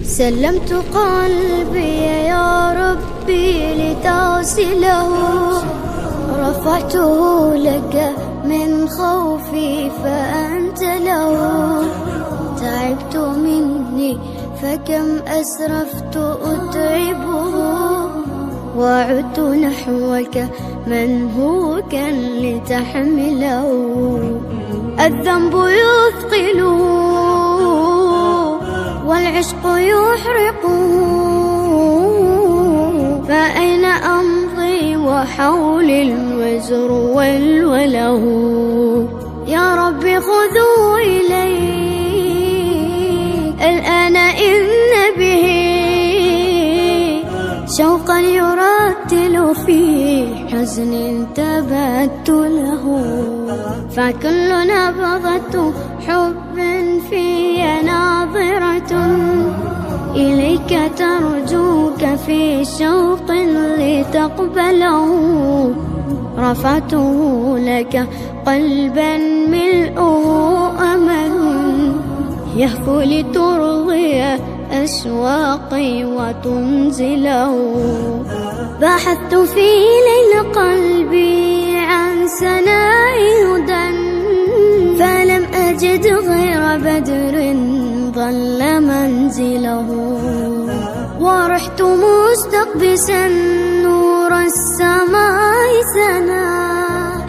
سلمت قلبي يا ربي لتصله، رفعته لك من خوفي فأنت له. تعبت مني فكم أسرفت أتعبه، وعدت نحوك منهوكا لتحمله. الذنب يثقله والعشق يحرقه، فأين أمضي وحولي الوزر والوله. يا ربي خذوا إليك الآن إن به شوقا يرتل في حزن تبت له. فكل نبضة حب في ناظرة إليك ترجوك في شوق لتقبله. رفعته لك قلبا ملؤه أمل يهفو لترضي أشواقي وتنزله. بحثت في ليل قلبي عن سناء هدى، فلم أجد غير بدر ظل منزله. ورحت مستقبسا نور السماء سنا،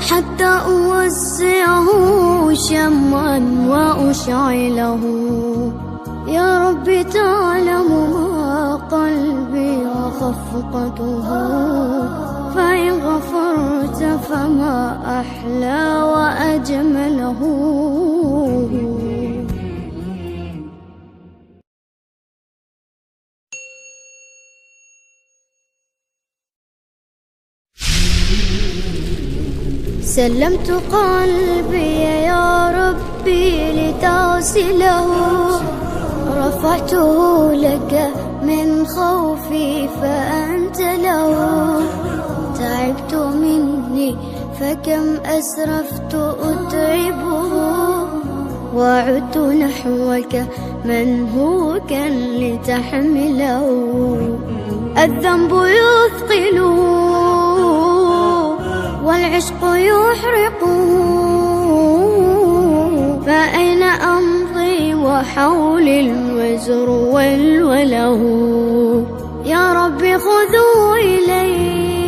حتى أوسعه شمعا وأشعله. يا رب تعلم ما قلبي وخفقته، فإن غفرت فما أحلى وأجمله. سلمت قلبي يا ربي لتصله، رفعته لك من خوفي فأنت له. تعبت مني فكم أسرفت أتعبه، وعدت نحوك منهوكا لتحمله. الذنب يثقله والعشق يحرقه، فأين أمضي وحولي الوزر والوله. يا ربي خذوا إليك